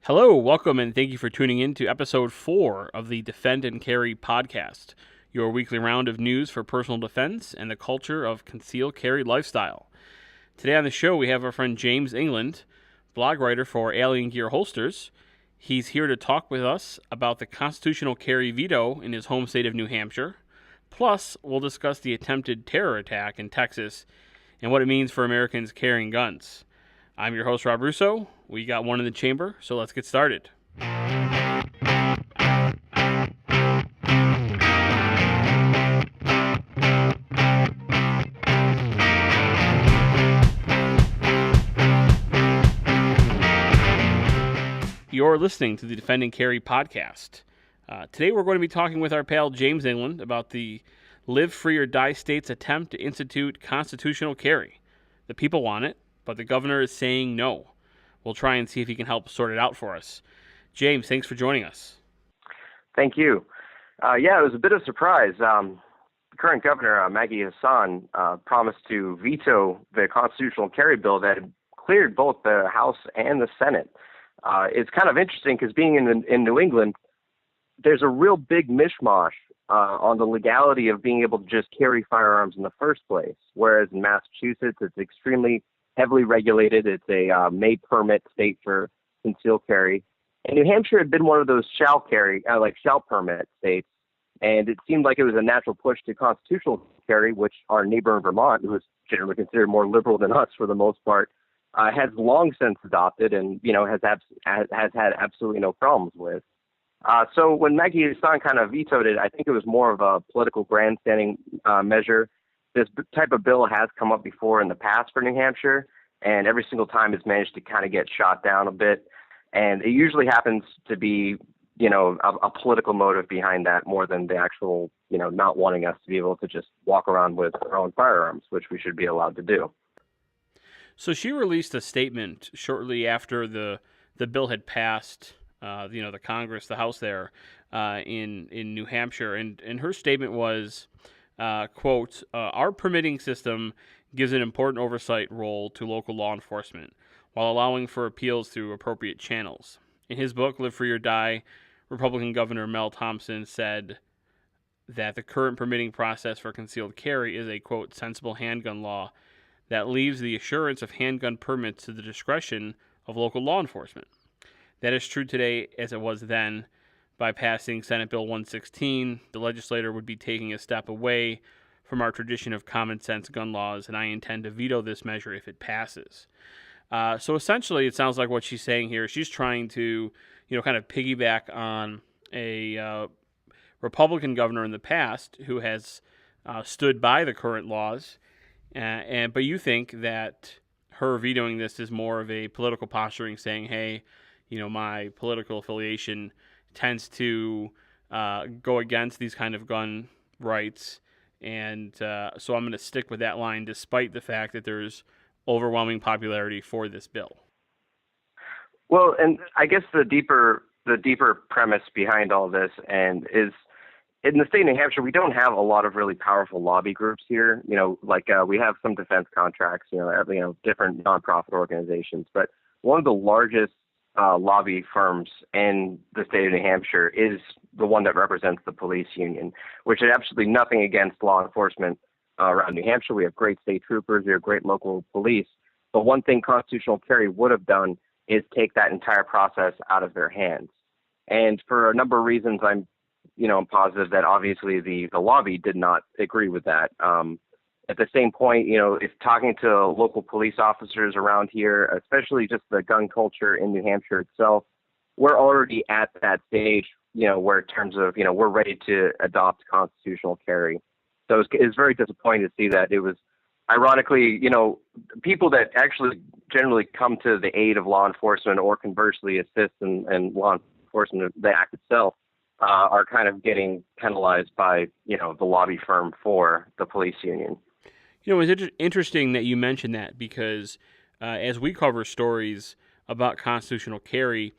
Hello, welcome, and thank you for tuning in to episode 4 of the Defend and Carry podcast, your weekly round of news for personal defense and the culture of concealed carry lifestyle. Today on the show, we have our friend James England, blog writer for Alien Gear Holsters. He's here to talk with us about the constitutional carry veto in his home state of New Hampshire. Plus, we'll discuss the attempted terror attack in Texas and what it means for Americans carrying guns. I'm your host, Rob Russo. We got one in the chamber, so let's get started. You're listening to the Defend and Carry podcast. Today we're going to be talking with our pal James England about the Live Free or Die state's attempt to institute constitutional carry. The people want it, but the governor is saying no. We'll try and see if he can help sort it out for us. James, thanks for joining us. Thank you. It was a bit of a surprise. The current governor, Maggie Hassan, promised to veto the constitutional carry bill that had cleared both the House and the Senate. It's kind of interesting because being in New England, there's a real big mishmash on the legality of being able to just carry firearms in the first place, whereas in Massachusetts, it's extremely heavily regulated. It's a may permit state for concealed carry. And New Hampshire had been one of those shall permit states. And it seemed like it was a natural push to constitutional carry, which our neighbor in Vermont, who is generally considered more liberal than us for the most part, has long since adopted and, has had absolutely no problems with. So when Maggie Hassan kind of vetoed it, I think it was more of a political grandstanding measure. This type of bill has come up before in the past for New Hampshire, and every single time it's managed to kind of get shot down a bit. And it usually happens to be, a political motive behind that more than the actual, not wanting us to be able to just walk around with our own firearms, which we should be allowed to do. So she released a statement shortly after the bill had passed, the Congress, the House there in New Hampshire. And her statement was, quote, our permitting system gives an important oversight role to local law enforcement while allowing for appeals through appropriate channels. In his book, Live Free or Die, Republican Governor Mel Thompson said that the current permitting process for concealed carry is a, quote, sensible handgun law that leaves the assurance of handgun permits to the discretion of local law enforcement. That is true today as it was then. By passing Senate Bill 116, the legislator would be taking a step away from our tradition of common sense gun laws, and I intend to veto this measure if it passes. So essentially, it sounds like what she's saying here, she's trying to, kind of piggyback on a Republican governor in the past who has stood by the current laws, but you think that her vetoing this is more of a political posturing, saying, hey, my political affiliation tends to go against these kind of gun rights, and so I'm going to stick with that line despite the fact that there's overwhelming popularity for this bill. Well, and I guess the deeper premise behind all this is in the state of New Hampshire, we don't have a lot of really powerful lobby groups here. We have some defense contracts, different nonprofit organizations, but one of the largest lobby firms in the state of New Hampshire is the one that represents the police union, which is absolutely nothing against law enforcement around New Hampshire. We have great state troopers, we have great local police, but one thing constitutional carry would have done is take that entire process out of their hands. And for a number of reasons, I'm positive that obviously the lobby did not agree with that. At the same point, if talking to local police officers around here, especially just the gun culture in New Hampshire itself, we're already at that stage, where in terms of, we're ready to adopt constitutional carry. So it's very disappointing to see that. It was ironically, people that actually generally come to the aid of law enforcement or conversely assist in law enforcement, the act itself, are kind of getting penalized by, the lobby firm for the police union. It's interesting that you mentioned that because as we cover stories about constitutional carry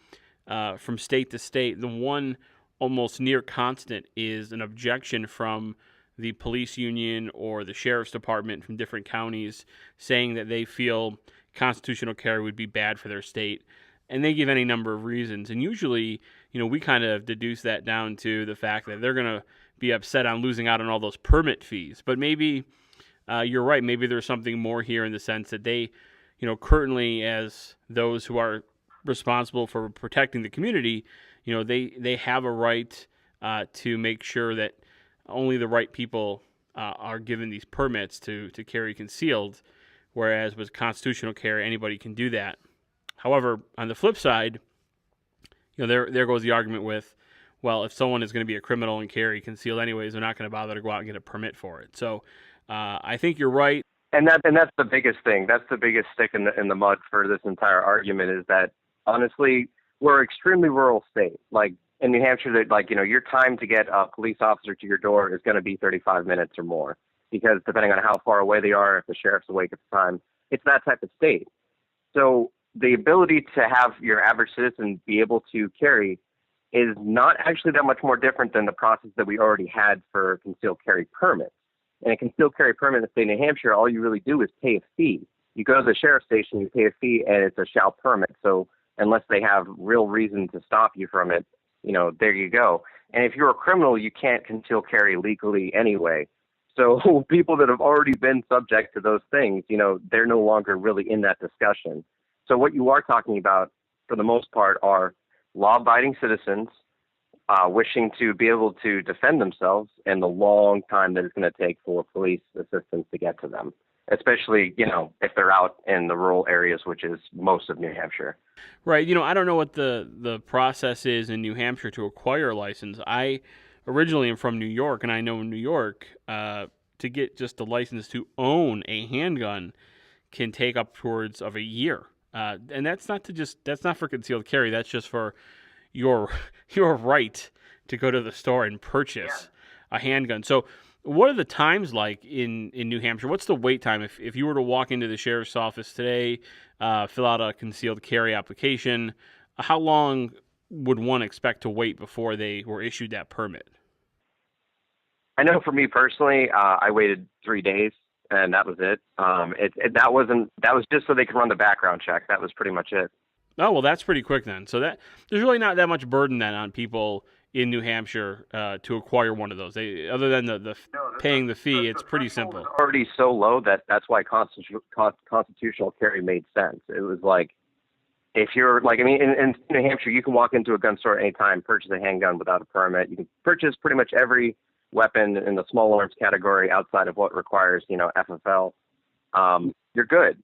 from state to state, the one almost near constant is an objection from the police union or the sheriff's department from different counties saying that they feel constitutional carry would be bad for their state. and they give any number of reasons. And usually, we kind of deduce that down to the fact that they're going to be upset on losing out on all those permit fees. But maybe you're right. Maybe there's something more here in the sense that they, currently as those who are responsible for protecting the community, they have a right to make sure that only the right people are given these permits to carry concealed, whereas with constitutional carry, anybody can do that. However, on the flip side, there goes the argument with, well, if someone is going to be a criminal and carry concealed anyways, they're not going to bother to go out and get a permit for it. So I think you're right. And that's the biggest thing. That's the biggest stick in the mud for this entire argument is that, honestly, we're an extremely rural state. Like in New Hampshire, that your time to get a police officer to your door is going to be 35 minutes or more, because depending on how far away they are, if the sheriff's awake at the time, it's that type of state. So the ability to have your average citizen be able to carry is not actually that much more different than the process that we already had for concealed carry permits. And a concealed carry permit in the state of New Hampshire, all you really do is pay a fee. You go to the sheriff's station, you pay a fee, and it's a shall permit. So unless they have real reason to stop you from it, there you go. And if you're a criminal, you can't conceal carry legally anyway. So people that have already been subject to those things, they're no longer really in that discussion. So what you are talking about, for the most part, are law-abiding citizens wishing to be able to defend themselves, and the long time that it's going to take for police assistance to get to them, especially, if they're out in the rural areas, which is most of New Hampshire. Right. I don't know what the process is in New Hampshire to acquire a license. I originally am from New York, and I know in New York, to get just the license to own a handgun can take upwards of a year. And that's not for concealed carry. That's just for your right to go to the store and purchase a handgun. So what are the times like in New Hampshire? What's the wait time? If you were to walk into the sheriff's office today, fill out a concealed carry application, how long would one expect to wait before they were issued that permit? I know for me personally, I waited 3 days, and that was it. That was just so they could run the background check. That was pretty much it. Oh, well, that's pretty quick then. So there's really not that much burden then on people in New Hampshire to acquire one of those. Other than paying the fee, it's pretty simple. Already so low that's why constitutional carry made sense. It was like, if you're like, in New Hampshire, you can walk into a gun store at any time, purchase a handgun without a permit. You can purchase pretty much every weapon in the small arms category outside of what requires, FFL. You're good.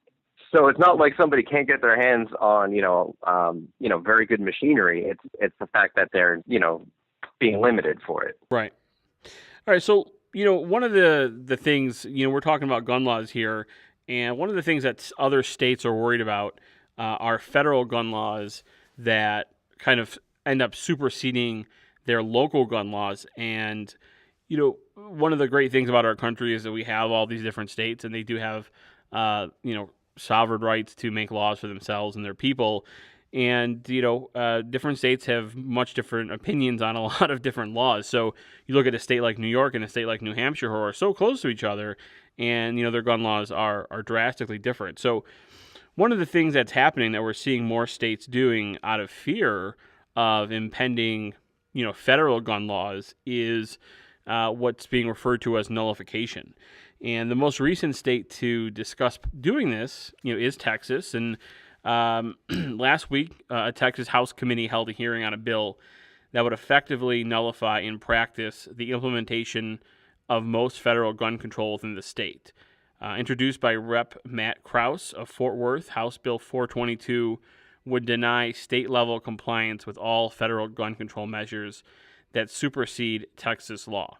So it's not like somebody can't get their hands on, very good machinery. It's the fact that they're, being limited for it. Right. All right. So, one of the things, we're talking about gun laws here, and one of the things that other states are worried about are federal gun laws that kind of end up superseding their local gun laws. And, one of the great things about our country is that we have all these different states, and they do have, sovereign rights to make laws for themselves and their people. And, different states have much different opinions on a lot of different laws. So you look at a state like New York and a state like New Hampshire, who are so close to each other, and, their gun laws are drastically different. So one of the things that's happening that we're seeing more states doing out of fear of impending, federal gun laws is what's being referred to as nullification. And the most recent state to discuss doing this, is Texas. And last week, a Texas House committee held a hearing on a bill that would effectively nullify in practice the implementation of most federal gun control within the state. Introduced by Rep. Matt Krause of Fort Worth, House Bill 422 would deny state-level compliance with all federal gun control measures that supersede Texas law.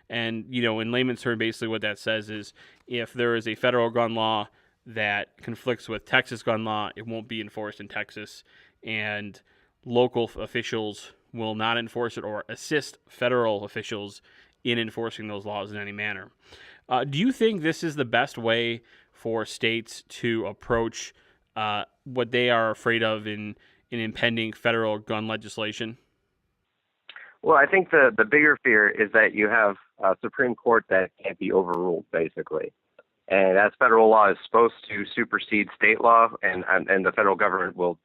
And, in layman's terms, basically what that says is if there is a federal gun law that conflicts with Texas gun law, it won't be enforced in Texas, and local officials will not enforce it or assist federal officials in enforcing those laws in any manner. Do you think this is the best way for states to approach what they are afraid of in impending federal gun legislation? Well, I think the bigger fear is that you have a Supreme Court that can't be overruled, basically. And as federal law is supposed to supersede state law, and the federal government will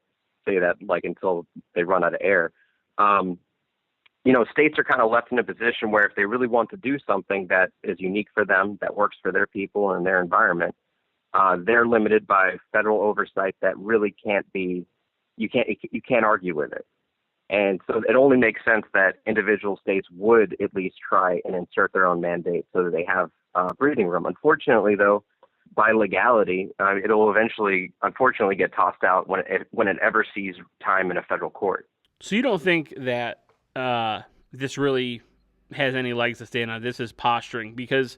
say that like until they run out of air. Um, States are kind of left in a position where if they really want to do something that is unique for them, that works for their people and their environment, they're limited by federal oversight that really can't be, you can't argue with it. And so it only makes sense that individual states would at least try and insert their own mandate so that they have breathing room. Unfortunately, though, by legality, it'll eventually, unfortunately, get tossed out when it ever sees time in a federal court. So you don't think that this really has any legs to stand on? This is posturing, because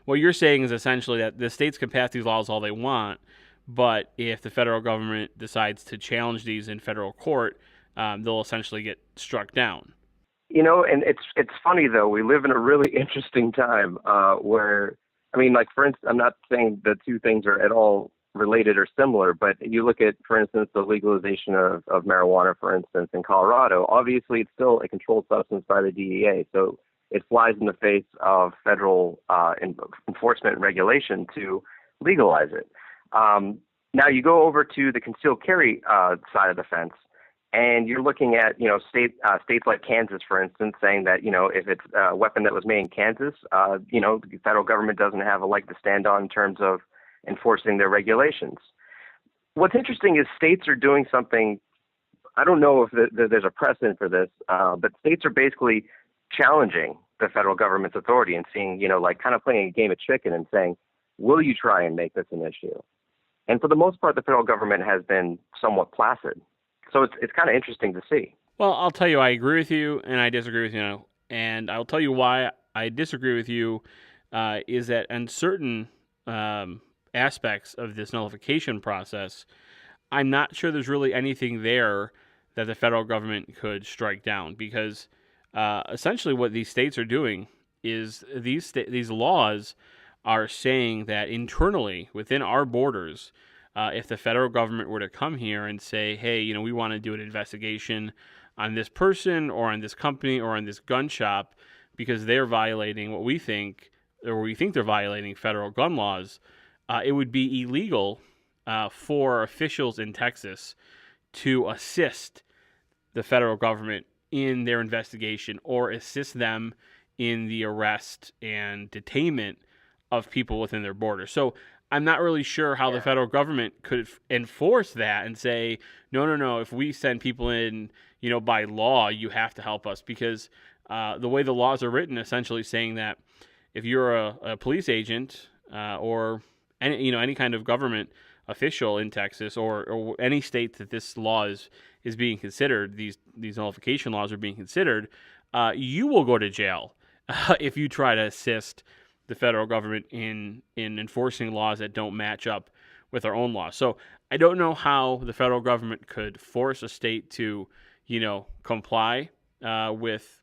what you're saying is essentially that the states can pass these laws all they want, but if the federal government decides to challenge these in federal court, they'll essentially get struck down. And it's funny though. We live in a really interesting time where, I mean, like for instance, I'm not saying the two things are at all related or similar, but you look at, for instance, the legalization of marijuana, for instance, in Colorado. Obviously, it's still a controlled substance by the DEA, so it flies in the face of federal enforcement and regulation to legalize it. Now you go over to the concealed carry side of the fence, and you're looking at, states like Kansas, for instance, saying that, if it's a weapon that was made in Kansas, the federal government doesn't have a leg to stand on in terms of enforcing their regulations. What's interesting is states are doing something. I don't know if there's a precedent for this, but states are basically challenging the federal government's authority and seeing, like kind of playing a game of chicken and saying, will you try and make this an issue? And for the most part, the federal government has been somewhat placid. So it's kind of interesting to see. Well, I'll tell you, I agree with you and I disagree with you. And I'll tell you why I disagree with you is that in certain aspects of this nullification process, I'm not sure there's really anything there that the federal government could strike down, because essentially what these states are doing is these laws are saying that internally within our borders, if the federal government were to come here and say, hey, we want to do an investigation on this person or on this company or on this gun shop because they're violating what we think they're violating federal gun laws, it would be illegal for officials in Texas to assist the federal government in their investigation or assist them in the arrest and detainment of people within their borders. So I'm not really sure how the federal government could enforce that and say, no, if we send people in, by law, you have to help us, because the way the laws are written, essentially saying that if you're a police agent or any kind of government official in Texas or any state that this law is being considered, these nullification laws are being considered, you will go to jail if you try to assist the federal government in enforcing laws that don't match up with our own laws. So I don't know how the federal government could force a state to, comply with,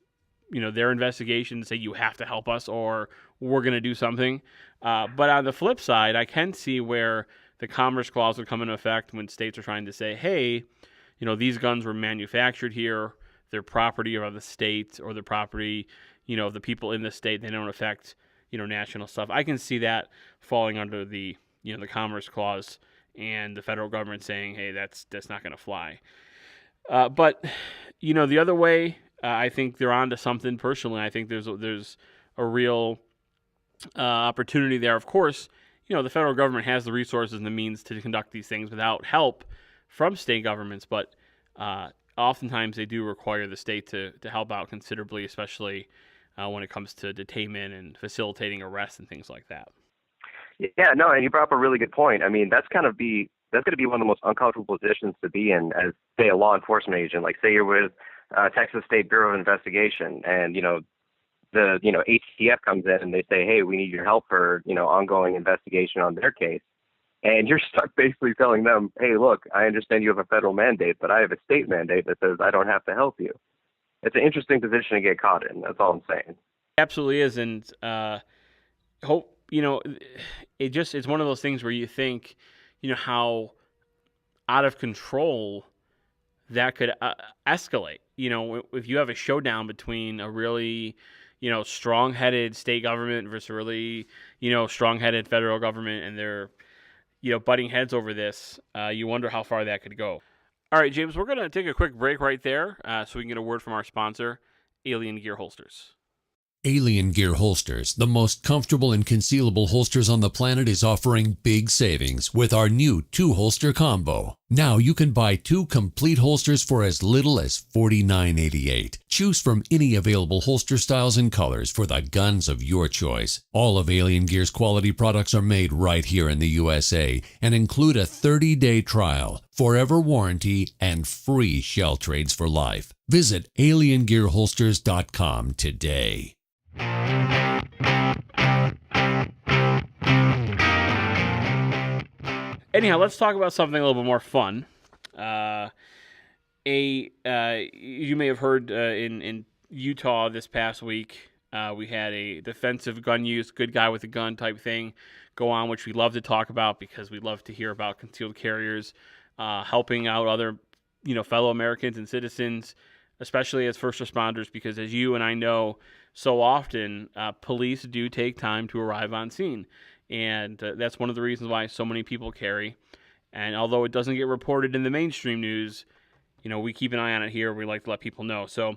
their investigation and say you have to help us or we're going to do something. But on the flip side, I can see where the Commerce Clause would come into effect when states are trying to say, hey, these guns were manufactured here, they're property of the state or the property, of the people in the state. They don't affect, national stuff. I can see that falling under the, the Commerce Clause and the federal government saying, hey, that's not going to fly. But, the other way, I think they're onto something personally. I think there's a real opportunity there. Of course, the federal government has the resources and the means to conduct these things without help from state governments, but oftentimes they do require the state to help out considerably, especially when it comes to detainment and facilitating arrests and things like that. Yeah, no, and you brought up a really good point. I mean, that's going to be one of the most uncomfortable positions to be in as, say, a law enforcement agent. Like, say you're with Texas State Bureau of Investigation, and the ATF comes in and they say, hey, we need your help for ongoing investigation on their case, and you're stuck basically telling them, hey, look, I understand you have a federal mandate, but I have a state mandate that says I don't have to help you. It's an interesting position to get caught in. That's all I'm saying. Absolutely is, and it's one of those things where you think, how out of control that could escalate. If you have a showdown between a really, strong-headed state government versus a really, strong-headed federal government, and they're, butting heads over this, you wonder how far that could go. All right, James, we're going to take a quick break right there so we can get a word from our sponsor, Alien Gear Holsters. Alien Gear Holsters, the most comfortable and concealable holsters on the planet, is offering big savings with our new 2-holster combo. Now you can buy 2 complete holsters for as little as $49.88. Choose from any available holster styles and colors for the guns of your choice. All of Alien Gear's quality products are made right here in the USA and include a 30-day trial, forever warranty, and free shell trades for life. Visit aliengearholsters.com today. Anyhow, let's talk about something a little bit more fun. You may have heard in Utah this past week, we had a defensive gun use, good guy with a gun type thing go on, which we love to talk about because we love to hear about concealed carriers helping out other, fellow Americans and citizens, especially as first responders, because as you and I know, so often police do take time to arrive on scene. And that's one of the reasons why so many people carry. And although it doesn't get reported in the mainstream news, we keep an eye on it here. We like to let people know. So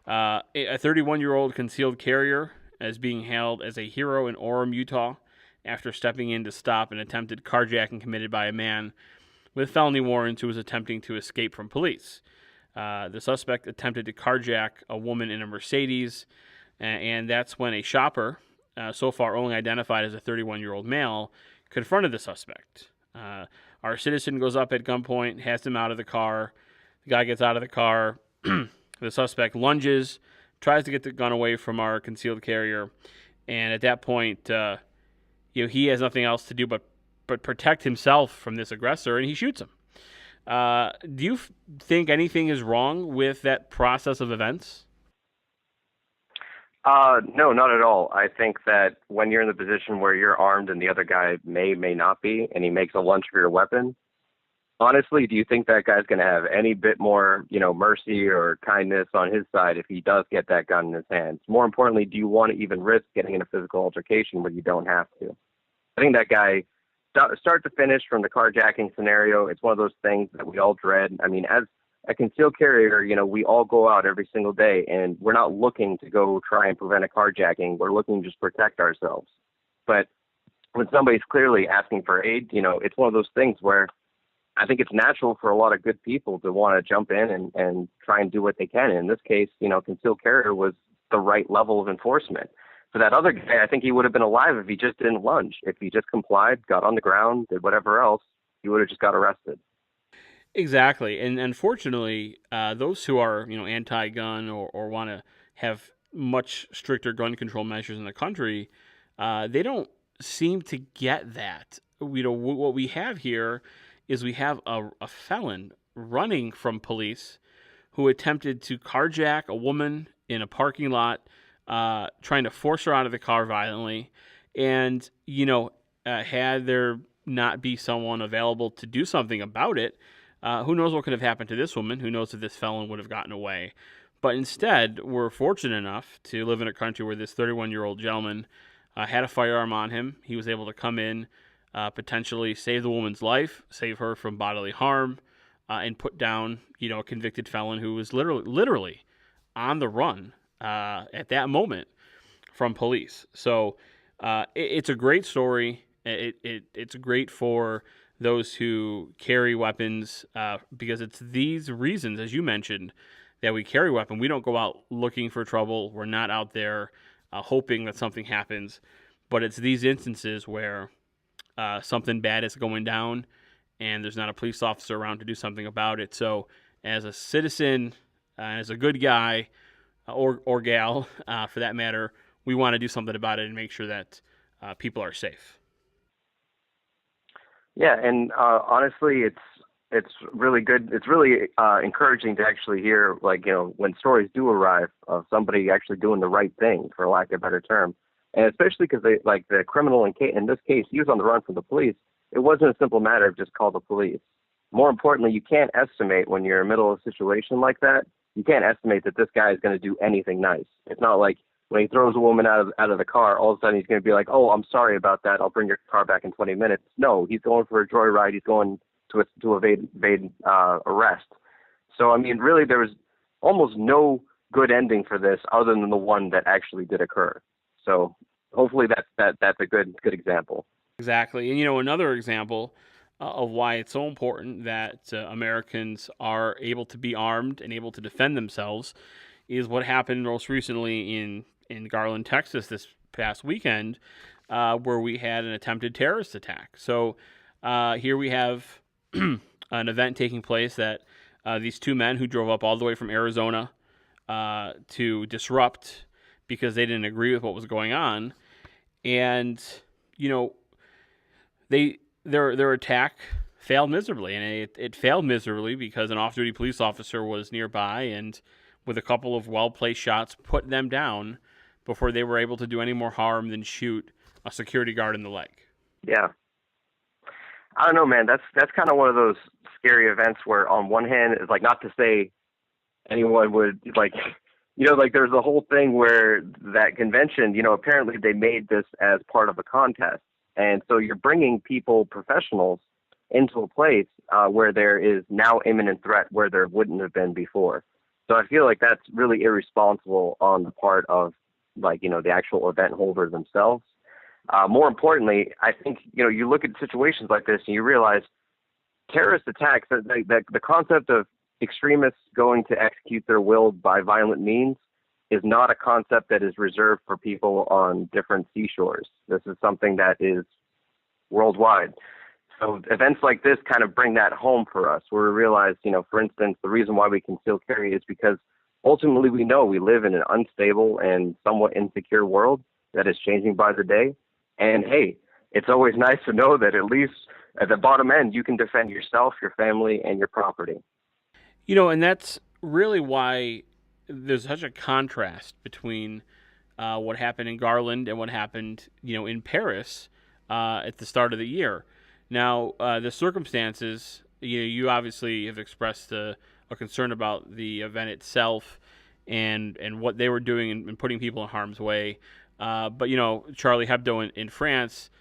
a 31-year-old concealed carrier is being hailed as a hero in Orem, Utah, after stepping in to stop an attempted carjacking committed by a man with felony warrants who was attempting to escape from police. The suspect attempted to carjack a woman in a Mercedes, and that's when a shopper, so far only identified as a 31-year-old male, confronted the suspect. Our citizen goes up at gunpoint, has him out of the car. The guy gets out of the car. The suspect lunges, tries to get the gun away from our concealed carrier, and at that point, he has nothing else to do but protect himself from this aggressor, and he shoots him. Do you think anything is wrong with that process of events? No, not at all. I think that when you're in the position where you're armed and the other guy may not be, and he makes a lunge for your weapon, honestly, do you think that guy's going to have any bit more, mercy or kindness on his side if he does get that gun in his hands? More importantly, do you want to even risk getting in a physical altercation when you don't have to? I think that guy, start to finish, from the carjacking scenario, it's one of those things that we all dread. I mean, as a concealed carrier, we all go out every single day, and we're not looking to go try and prevent a carjacking. We're looking to just protect ourselves. But when somebody's clearly asking for aid, it's one of those things where I think it's natural for a lot of good people to want to jump in and try and do what they can. In this case, concealed carrier was the right level of enforcement. For that other guy, I think he would have been alive if he just didn't lunge. If he just complied, got on the ground, did whatever else, he would have just got arrested. Exactly. And unfortunately, those who are, anti-gun or want to have much stricter gun control measures in the country, they don't seem to get that. What we have here is we have a felon running from police who attempted to carjack a woman in a parking lot, trying to force her out of the car violently. And, had there not be someone available to do something about it, who knows what could have happened to this woman? Who knows if this felon would have gotten away? But instead, we're fortunate enough to live in a country where this 31-year-old gentleman had a firearm on him. He was able to come in, potentially save the woman's life, save her from bodily harm, and put down, a convicted felon who was literally on the run at that moment from police. So it's a great story. It's great for those who carry weapons, because it's these reasons, as you mentioned, that we carry weapons. We don't go out looking for trouble. We're not out there hoping that something happens. But it's these instances where something bad is going down and there's not a police officer around to do something about it. So as a citizen, as a good guy, or gal, for that matter, we want to do something about it and make sure that people are safe. Yeah, and honestly, it's really good. It's really encouraging to actually hear, when stories do arrive of somebody actually doing the right thing, for lack of a better term, and especially because the criminal in this case, he was on the run from the police. It wasn't a simple matter of just call the police. More importantly, you can't estimate when you're in the middle of a situation like that. You can't estimate that this guy is going to do anything nice. It's not like when he throws a woman out of the car, all of a sudden he's going to be like, "Oh, I'm sorry about that. I'll bring your car back in 20 minutes." No, he's going for a joyride. He's going to evade arrest. So I mean, really, there was almost no good ending for this other than the one that actually did occur. So hopefully that's a good example. Exactly. And, another example of why it's so important that Americans are able to be armed and able to defend themselves is what happened most recently in Garland, Texas this past weekend, where we had an attempted terrorist attack. So here we have an event taking place that these two men who drove up all the way from Arizona to disrupt because they didn't agree with what was going on. And, their attack failed miserably, and it failed miserably because an off-duty police officer was nearby and with a couple of well-placed shots put them down before they were able to do any more harm than shoot a security guard in the leg. Yeah. I don't know, man. That's kind of one of those scary events where on one hand, it's like, not to say anyone would like, like there's a whole thing where that convention, apparently they made this as part of a contest. And so you're bringing people, professionals, into a place where there is now imminent threat where there wouldn't have been before. So I feel like that's really irresponsible on the part of, the actual event holders themselves. More importantly, I think, you look at situations like this and you realize terrorist attacks, the concept of extremists going to execute their will by violent means is not a concept that is reserved for people on different seashores. This is something that is worldwide. So events like this kind of bring that home for us, where we realize, for instance, the reason why we can still carry is because ultimately we know we live in an unstable and somewhat insecure world that is changing by the day. And hey, it's always nice to know that at least at the bottom end, you can defend yourself, your family, and your property. And that's really why there's such a contrast between what happened in Garland and what happened, in Paris at the start of the year. Now, the circumstances, you obviously have expressed a concern about the event itself and what they were doing and putting people in harm's way. But, Charlie Hebdo in France,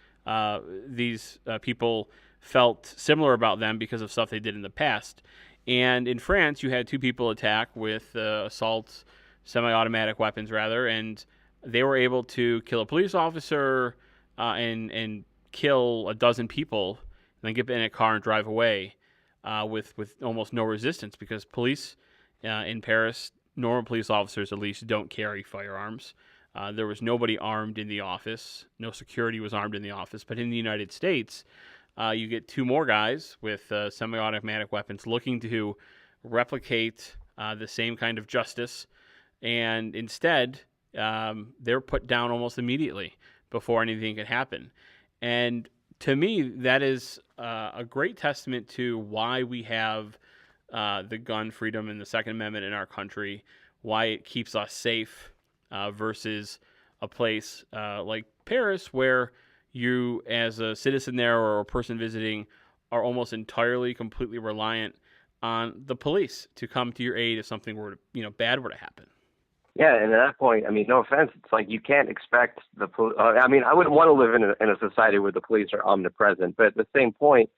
these people felt similar about them because of stuff they did in the past. And in France, you had two people attack with assault, semi-automatic weapons, rather, and they were able to kill a police officer and kill a dozen people, and then get in a car and drive away with almost no resistance, because police in Paris, normal police officers at least, don't carry firearms. There was nobody armed in the office. No security was armed in the office. But in the United States, you get two more guys with semi-automatic weapons looking to replicate the same kind of justice. And instead, they're put down almost immediately before anything could happen. And to me, that is a great testament to why we have the gun freedom and the Second Amendment in our country, why it keeps us safe versus a place like Paris, where you, as a citizen there or a person visiting, are almost entirely, completely reliant on the police to come to your aid if something were to, bad were to happen. Yeah, and at that point, I mean, no offense, it's like you can't expect the police. I wouldn't want to live in a society where the police are omnipresent, but at the same point,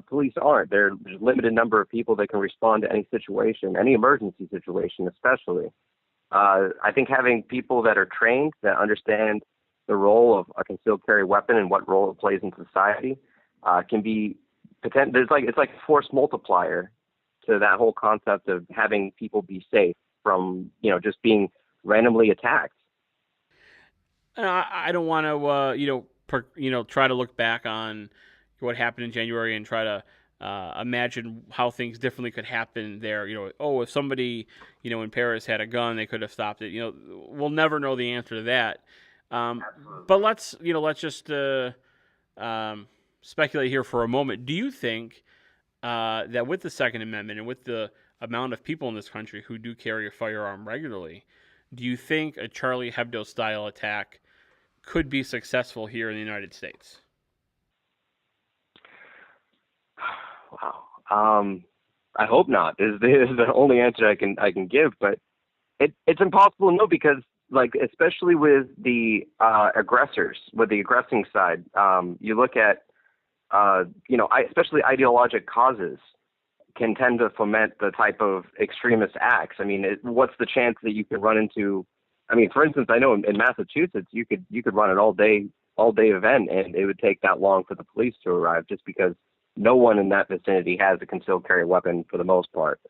police aren't. There's a limited number of people that can respond to any situation, any emergency situation, especially. I think having people that are trained, that understand the role of a concealed carry weapon and what role it plays in society, can be potential. It's like a force multiplier to that whole concept of having people be safe from just being randomly attacked. I don't want to try to look back on what happened in January and try to imagine how things differently could happen there. If somebody in Paris had a gun, they could have stopped it. We'll never know the answer to that. But let's just speculate here for a moment. Do you think that with the Second Amendment and with the amount of people in this country who do carry a firearm regularly, do you think a Charlie Hebdo style attack could be successful here in the United States? Wow. I hope not. Is the only answer I can give, but it's impossible to know because, especially with the aggressors, with the aggressing side, you look at especially ideologic causes can tend to foment the type of extremist acts. I mean, what's the chance that you could run into? I mean, for instance, I know in Massachusetts you could run an all day event, and it would take that long for the police to arrive, just because no one in that vicinity has a concealed carry weapon for the most part.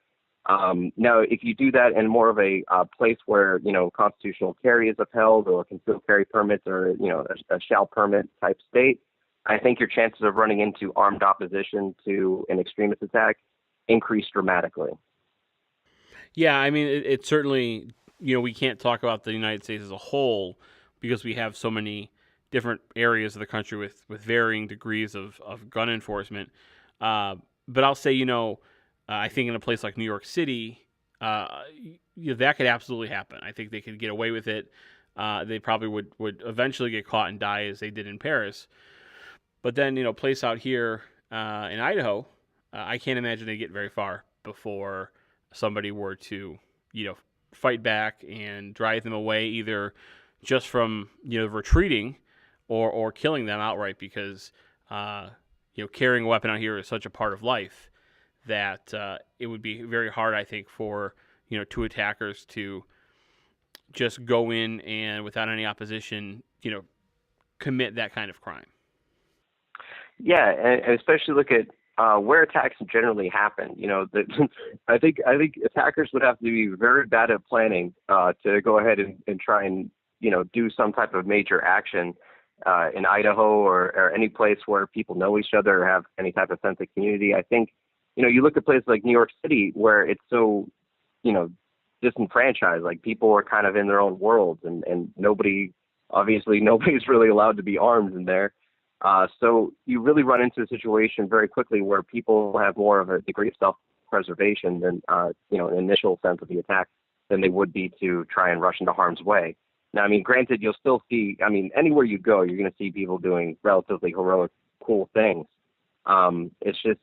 Now, if you do that in more of a place where constitutional carry is upheld, or concealed carry permits, or a shall permit type state, I think your chances of running into armed opposition to an extremist attack increase dramatically. Yeah, I mean, it certainly, we can't talk about the United States as a whole because we have so many different areas of the country with varying degrees of gun enforcement. But I'll say, I think in a place like New York City, that could absolutely happen. I think they could get away with it. They probably would eventually get caught and die as they did in Paris. But then, place out here in Idaho, I can't imagine they get very far before somebody were to, fight back and drive them away, either just from, retreating or killing them outright, because, carrying a weapon out here is such a part of life that it would be very hard, I think, for, two attackers to just go in and without any opposition, commit that kind of crime. Yeah, and especially look at where attacks generally happen. I think attackers would have to be very bad at planning to go ahead and try and do some type of major action in Idaho or any place where people know each other or have any type of sense of community. I think you look at places like New York City where it's so disenfranchised. Like, people are kind of in their own worlds, and nobody's really allowed to be armed in there. So you really run into a situation very quickly where people have more of a degree of self-preservation than, an initial sense of the attack than they would be to try and rush into harm's way. Now, I mean, granted, you'll still see, anywhere you go, you're going to see people doing relatively heroic, cool things. It's just,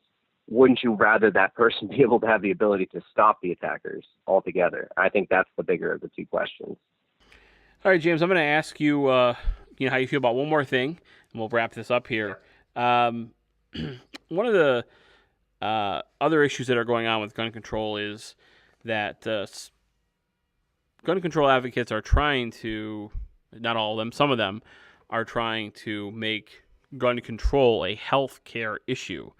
wouldn't you rather that person be able to have the ability to stop the attackers altogether? I think that's the bigger of the two questions. All right, James, I'm going to ask you, how you feel about one more thing, and we'll wrap this up here. One of the other issues that are going on with gun control is that gun control advocates are trying to, not all of them, some of them, are trying to make gun control a health care issue.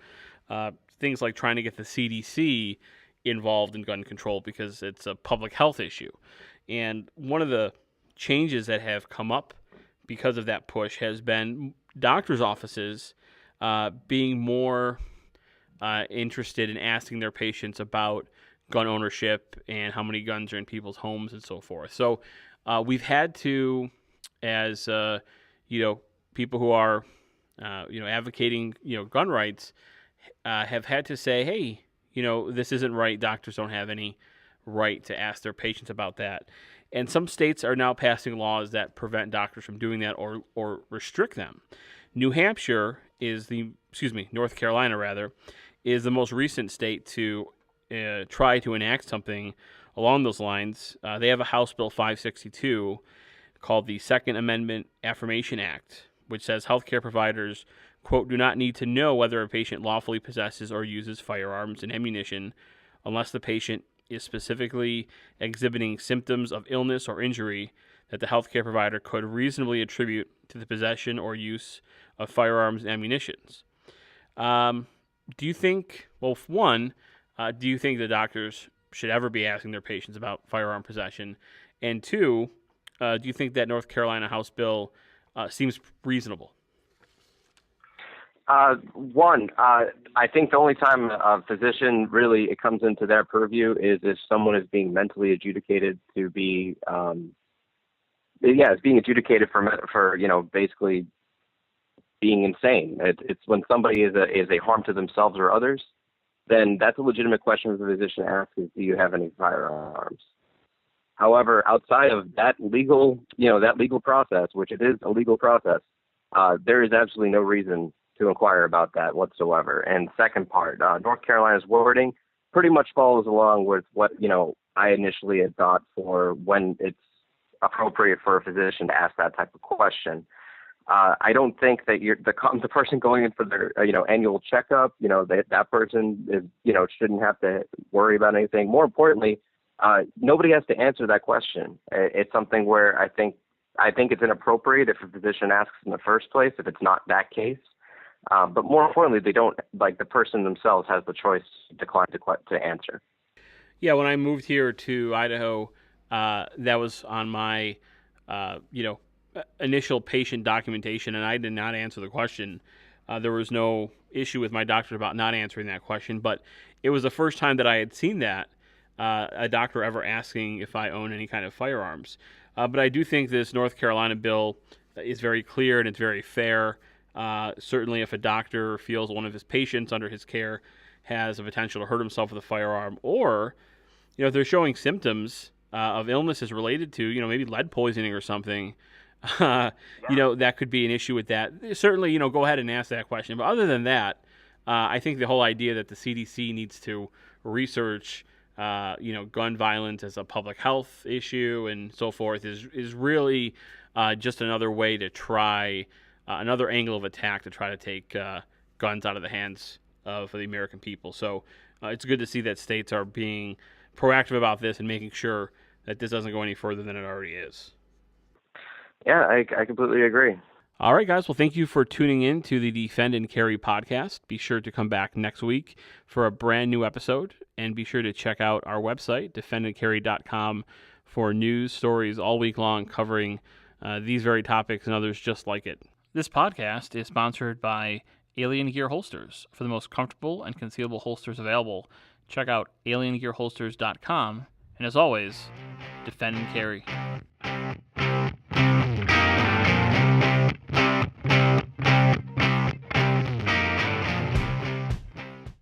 Things like trying to get the CDC involved in gun control because it's a public health issue. And one of the changes that have come up because of that push has been doctors' offices being more interested in asking their patients about gun ownership and how many guns are in people's homes and so forth. So we've had to, as people who are advocating gun rights, have had to say, hey, this isn't right. Doctors don't have any right to ask their patients about that. And some states are now passing laws that prevent doctors from doing that or restrict them. North Carolina rather, is the most recent state to try to enact something along those lines. They have a House Bill 562 called the Second Amendment Affirmation Act, which says healthcare providers, quote, do not need to know whether a patient lawfully possesses or uses firearms and ammunition unless the patient is specifically exhibiting symptoms of illness or injury that the healthcare provider could reasonably attribute to the possession or use of firearms and ammunitions. Do you think the doctors should ever be asking their patients about firearm possession? And two, do you think that North Carolina House bill seems reasonable? I think the only time a physician really it comes into their purview is if someone is being mentally adjudicated to be, it's being adjudicated for basically being insane. It's when somebody is a harm to themselves or others, then that's a legitimate question for the physician to ask: is do you have any firearms? However, outside of that legal process, which it is a legal process, there is absolutely no reason to inquire about that whatsoever. And second part, North Carolina's wording pretty much follows along with what, I initially had thought for when it's appropriate for a physician to ask that type of question. I don't think that the person going in for their annual checkup, that person is shouldn't have to worry about anything. More importantly, nobody has to answer that question. It's something where I think it's inappropriate if a physician asks in the first place if it's not that case. But more importantly, they don't the person themselves has the choice to decline to answer. Yeah, when I moved here to Idaho, that was on my initial patient documentation, and I did not answer the question. There was no issue with my doctor about not answering that question, but it was the first time that I had seen that, a doctor ever asking if I own any kind of firearms. But I do think this North Carolina bill is very clear and it's very fair. Certainly if a doctor feels one of his patients under his care has a potential to hurt himself with a firearm, or if they're showing symptoms of illnesses related to, maybe lead poisoning or something, that could be an issue with that. Certainly, go ahead and ask that question. But other than that, I think the whole idea that the CDC needs to research, gun violence as a public health issue and so forth is really just another way to try, another angle of attack to try to take guns out of the hands of the American people. So it's good to see that states are being proactive about this and making sure that this doesn't go any further than it already is. Yeah, I completely agree. All right, guys. Well, thank you for tuning in to the Defend and Carry podcast. Be sure to come back next week for a brand new episode, and be sure to check out our website, defendandcarry.com, for news stories all week long covering these very topics and others just like it. This podcast is sponsored by Alien Gear Holsters. For the most comfortable and concealable holsters available, check out aliengearholsters.com, and as always, defend and carry.